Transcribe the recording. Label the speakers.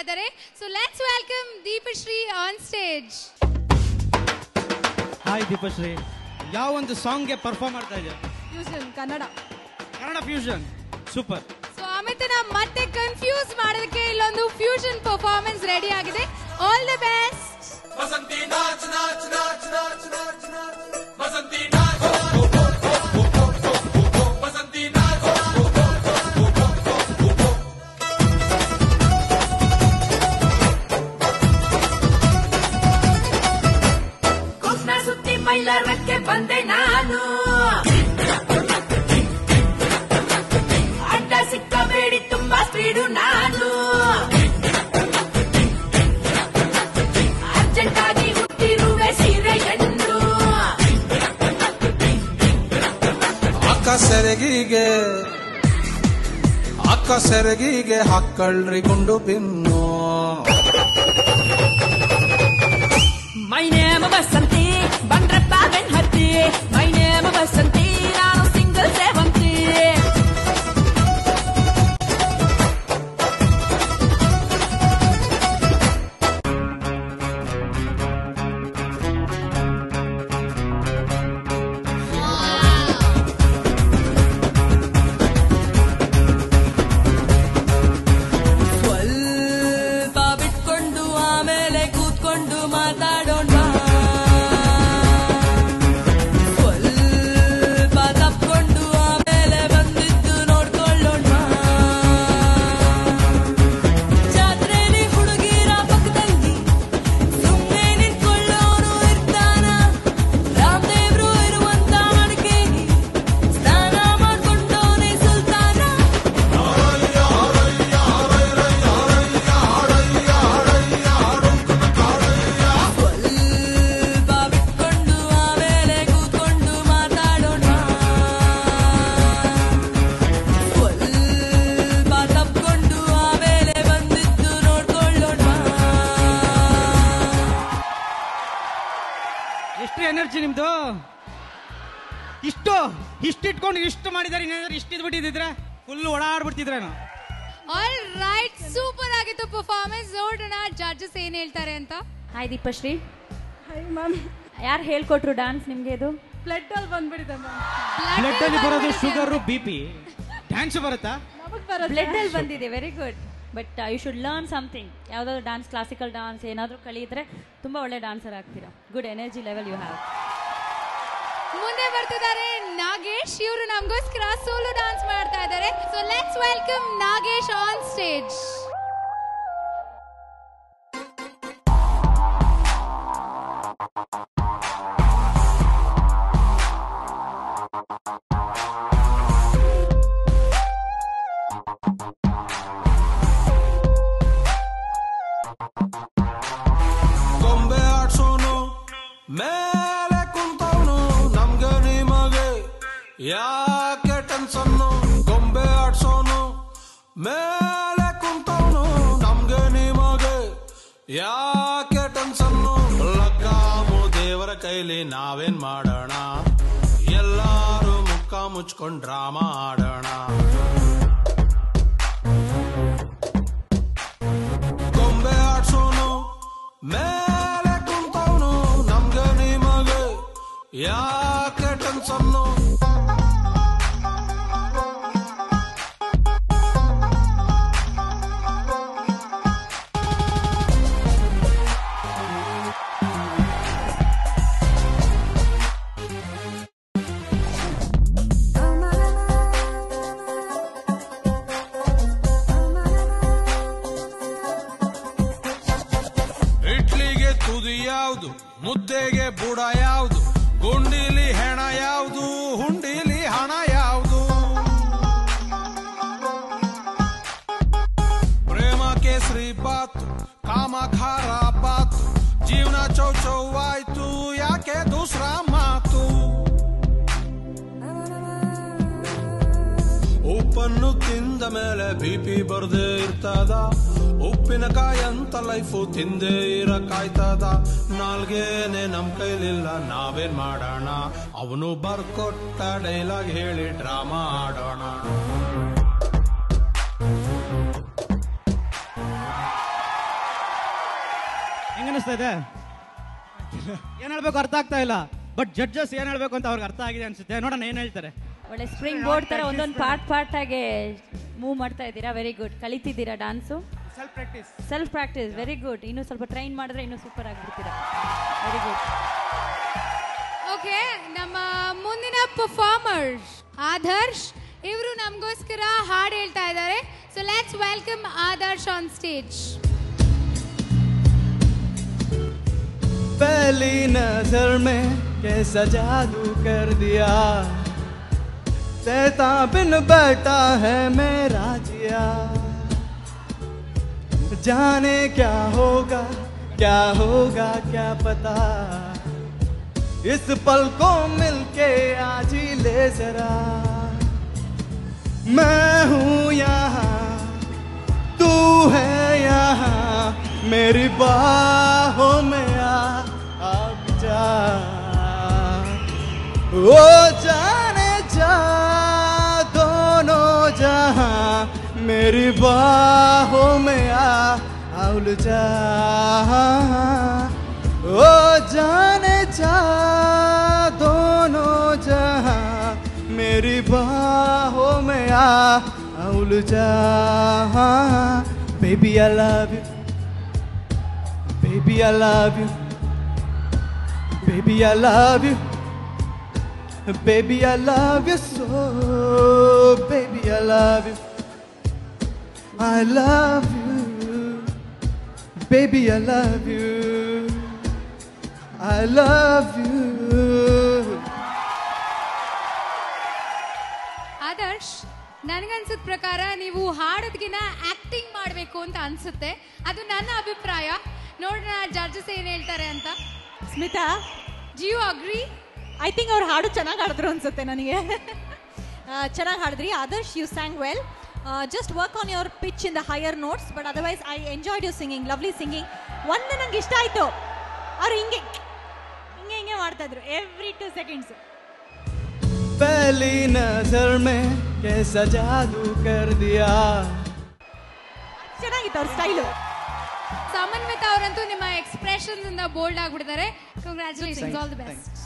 Speaker 1: ಇದ್ದಾರೆ. So let's welcome Deepashree on stage.
Speaker 2: Hi Deepashree, ಯಾವ ಒಂದು ಸಾಂಗ್ಗೆ ಪರ್ಫಾರ್ಮ್ ಮಾಡ್ತಾ ಇದೆಯಾ?
Speaker 3: Fusion, Kannada
Speaker 2: fusion, super.
Speaker 1: So ಅಮಿತನ ಮತ್ತೆ ಕನ್ಫ್ಯೂಸ್ ಮಾಡೋದಕ್ಕೆ ಇಲ್ಲೊಂದು ಫ್ಯೂಷನ್ ಪರ್ಫಾರ್ಮೆನ್ಸ್ ರೆಡಿ ಆಗಿದೆ. All the best.
Speaker 4: ಬಸಂತಿ ನಾಚ್ ನಾಚ್ ನಾಚ್ ನಾಚ್ ನಾಚ್ ನಾಚ್ ಬಸಂತಿ ನಾಚ್ ಬಸಂತಿ ನಾಚ್
Speaker 5: ಕೊಪ್ಪ ಸುತ್ತಿ ಮೈಲಾರಕ್ಕೆ ಬಂದೆ ನಾನು, ಅಡ್ಡ ಸಿಕ್ಕಬೇಡಿ ತುಂಬಾ ಸ್ಪೀಡು ನಾನು, ಅರ್ಜೆಂಟಾಗಿ ಹುಟ್ಟಿರುವೆ ಸೀರೆಯನ್ನು,
Speaker 4: ಅಕ್ಕ ಸೆರಗಿಗೆ ಹಾಕಳ್ರಿ ಗುಂಡು ಬಿನ್ನು.
Speaker 5: ಮೈ ನೇಮ ಬಸಂತಿ ಬಂದ್ರಪ್ಪ ಬೆನ್ ಹತ್ತಿ, ಮೈ ನೇಮ ಬಸಂತಿ ನಾನು ಸಿಂಗಲ್ ಸೇವಂತಿ. ಸ್ವಲ್ಪ ಬಿಟ್ಕೊಂಡು ಆಮೇಲೆ ಕೂತ್ಕೊಂಡು ಮಾತಾಡೋಣ, ಸ್ವಲ್ಪ ತಪ್ಕೊಂಡು ಆಮೇಲೆ ಬಂದಿದ್ದು ನೋಡ್ಕೊಳ್ಳೋಣ. ಜಾತ್ರೆಲಿ ಹುಡುಗಿರ ಪಕ್ಕದಲ್ಲಿ ಸುಮ್ಮನೆ ನಿಂತ್ಕೊಳ್ಳೋರು ಇರ್ತಾನ, ರಾಮದೇವ್ರು ಇರುವಂತ ಮಡಿಕೇರಿ ಸ್ನಾನ ಮಾಡ್ಕೊಂಡೋನೆ ಸುಲ್ತಾನ. ಸ್ವಲ್ಪ ಬಿಟ್ಕೊಂಡು ಆಮೇಲೆ ಕೂತ್ಕೊಂಡು ಮಾತಾಡೋಣ, ಸ್ವಲ್ಪ ತಪ್ಕೊಂಡು ಆಮೇಲೆ ಬಂದಿದ್ದು ನೋಡ್ಕೊಳ್ಳೋಣ.
Speaker 2: ಎಷ್ಟು ಎನರ್ಜಿ ನಿಮ್ದು! ಇಷ್ಟಿಟ್ಕೊಂಡು ಇಷ್ಟು ಮಾಡಿದಾರೆ. ಏನಾದ್ರು ಇಷ್ಟಿದ್ಬಿಟ್ಟಿದ್ರೆ ಫುಲ್ ಓಡಾಡ್ಬಿಡ್ತಿದ್ರೇನು?
Speaker 1: ಆಲ್ ರೈಟ್, ಸೂಪರ್ ಆಗಿತ್ತು ಪರ್ಫಾರ್ಮೆನ್ಸ್. ನೋಡೋಣ ಜಡ್ಜಸ್ ಏನ್ ಹೇಳ್ತಾರೆ ಅಂತ.
Speaker 6: Hi Deepashree,
Speaker 3: hi ma'am.
Speaker 6: ಯಾರು ಹೇಳ್ಕೊಟ್ರು ಡ್ಯಾನ್ಸ್ ನಿಮ್ಗೆ? ಇದು
Speaker 3: ಬ್ಲಡ್ ಅಲ್ಲಿ ಬಂದ್ಬಿಟ್ಟಿದೆ ಮ್ಯಾಮ್.
Speaker 2: ಬ್ಲಡ್ ಅಲ್ಲಿ ಬರೋದು ಶುಗರ್, BP, ಡ್ಯಾನ್ಸ್ ಬರುತ್ತಾ?
Speaker 3: ನಮಗ್ ಬರೋದು
Speaker 6: ಬ್ಲಡ್ ಅಲ್ಲಿ ಬಂದಿದೆ. Very good. But you should learn something. ಯಾವುದಾದ್ರು ಡ್ಯಾನ್ಸ್, ಕ್ಲಾಸಿಕಲ್ ಡ್ಯಾನ್ಸ್ ಏನಾದರೂ ಕಲಿಯಿದ್ರೆ ತುಂಬ ಒಳ್ಳೆ ಡ್ಯಾನ್ಸರ್ ಆಗ್ತೀರಾ. Good energy level you have.
Speaker 1: ಮುಂದೆ ಬರ್ತಿದ್ದಾರೆ ನಾಗೇಶ್. ಇವರು ನಮಗೋಸ್ಕರ ಸೋಲೋ ಡಾನ್ಸ್ ಮಾಡ್ತಾ ಇದ್ದಾರೆ. So let's welcome Nagesh on stage.
Speaker 4: ಗೊಂಬೆ ಆಡ್ಸೋನು ಮೇಲೆ ಕುಂತವನು, ನಮ್ಗೆ ನಿಮಗೆ ಯಾಕೆ ಟೆನ್ಸನ್ನು. ಗೊಂಬೆ ಆಡ್ಸೋನು ಮೇಲೆ ಕುಂತವನು, ನಮ್ಗೆ ನಿಮಗೆ ಯಾಕೆ ಟೆನ್ಸನ್ನು. ಲಗ್ಗಾಮು ದೇವರ ಕೈಲಿ ನಾವೇನ್ ಮಾಡೋಣ, ಎಲ್ಲಾರು ಮುಖ ಮುಚ್ಕೊಂಡ್ ಡ್ರಾಮಾ ಆಡೋಣ. ಗೊಂಬೆ ಆಡ್ಸೋನು ಮೇಲೆ ಕುಂತವನು, ನಮ್ಗೆ ನಿಮಗೆ ಯಾಕೆ ಟೆನ್ಸನ್ನು. ಇಡ್ಲಿಗೆ ತುದಿ ಯಾವುದು, ಮುದ್ದೆಗೆ ಬುಡ ಯಾವುದು, ಗುಂಡಿಲಿ ಹೆಣ ಯಾವುದು, ಹುಂಡಿಲಿ ಹಣ ಯಾವುದು. ಪ್ರೇಮ ಕೇಸರಿ ಬಾತು, ಕಾಮ ಖಾರ ಬಾತು, ಜೀವನ ಚೌಚೌವಾಯ್ತು, ಯಾಕೆ ದೂಸರಾ ಮಾತು. ಉಪ್ಪನ್ನು ತಿಂದ ಮೇಲೆ BP ಬರ್ದೇ ಇರ್ತದ, ಉಪ್ಪಿನಕಾಯಿ ಅಂತ ಲೈಫು ತಿಂದೇ ಇರಕಾಯ್ತದ. ನಾಲ್ಗೇನೆ ನಮ್ ಕೈಲಿಲ್ಲ, ನಾವೇನ್ ಮಾಡೋಣ. ಅವನು ಬರ್ಕೊಟ್ಟ ಡೈಲಾಗ್ ಹೇಳಿ ಡ್ರಾಮಾ ಆಡೋಣ.
Speaker 2: ಹೆಂಗ ಅನಿಸ್ತಾ ಇದೆ? ಏನ್ ಹೇಳ್ಬೇಕು ಅರ್ಥ ಆಗ್ತಾ ಇಲ್ಲ, ಬಟ್ ಜಡ್ಜಸ್ ಏನ್ ಹೇಳ್ಬೇಕು ಅಂತ ಅವ್ರಿಗೆ ಅರ್ಥ ಆಗಿದೆ ಅನ್ಸುತ್ತೆ. ನೋಡೋಣ ಏನ್ ಹೇಳ್ತಾರೆ.
Speaker 6: ಒಳ್ಳೆ ಸ್ಪ್ರಿಂಗ್ ಬೋರ್ಡ್ ತರ ಒಂದೊಂದು ಪಾರ್ಟ್ ಆಗಿ ಮೂವ್ ಮಾಡ್ತಾ ಇದ್ದೀರಾ. Very good. ಕಲಿತಿದ್ದೀರಾ dance? Self practice. Very good. ಇನ್ನೂ ಸ್ವಲ್ಪ ಟ್ರೈನ್ ಮಾಡಿದ್ರೆ ಇನ್ನೂ ಸೂಪರ್ ಆಗಿಬಿಡ್ತೀರಾ. Very good.
Speaker 1: ಓಕೆ, ನಮ್ಮ ಮುಂದಿನ ಪರ್ಫಾರ್ಮರ್ ಆದರ್ಶ್, ಇವರು ನಮಗೋಸ್ಕರ ಹಾಡು ಹೇಳ್ತಾ ಇದ್ದಾರೆ. So let's welcome Adarsh on stage.
Speaker 7: पहली नजर में कैसा जादू कर दिया, शैतान बिन बैठा है मेरा जिया, जाने क्या होगा क्या पता, इस पल को मिलके आज ही ले जरा, मैं हूँ यहाँ तू है यहाँ, मेरी बाहों में आ जा, ओ जाने जा दोनों जहां, मेरी बाहों में आ उलझा, ओ जाने जा दोनों जहां, मेरी बाहों में आ उलझा, baby I love you, baby I love you, baby I love you, baby I love you so, baby I love you, I love you, baby I love you, I love you.
Speaker 1: Adarsh, ನನಗನ್ಸಿದ ಪ್ರಕಾರ ನೀವು ಹಾಡೋದ್ಕಿನ್ನ acting ಮಾಡಬೇಕು ಅಂತ ಅನ್ಸುತ್ತೆ. ಅದು ನನ್ನ ಅಭಿಪ್ರಾಯ. ನೋಡೋಣ judges ಏನ್ ಹೇಳ್ತಾರೆ ಅಂತ.
Speaker 3: Smita,
Speaker 1: do you agree?
Speaker 3: I think ಅವ್ರು ಹಾಡು ಚೆನ್ನಾಗಿ ಹಾಡಿದ್ರು ಅನ್ಸುತ್ತೆ ನನಗೆ. ಚೆನ್ನಾಗಿ ಹಾಡಿದ್ರಿ Adarsh. You sang well. Just work on your pitch in the higher notes, but otherwise I enjoyed you singing. Lovely singing. ಒಂದು ನಂಗೆ ಇಷ್ಟ ಆಯಿತು, ಅವ್ರು ಹಿಂಗೆ ಮಾಡ್ತಾ ಇದ್ರು ಎವ್ರಿ 2 seconds.
Speaker 7: पहली नजर में कैसा जादू कर दिया.
Speaker 3: ಚೆನ್ನಾಗಿತ್ತು ಅವ್ರ ಸ್ಟೈಲು.
Speaker 1: ಸಮನ್ವಿತ ಅವರಂತೂ ನಿಮ್ಮ ಎಕ್ಸ್ಪ್ರೆಷನ್ಸ್ ಇಂದ ಬೋಲ್ಡ್ ಆಗ್ಬಿಟ್ಟಿದ್ದಾರೆ. Congratulations, all the best.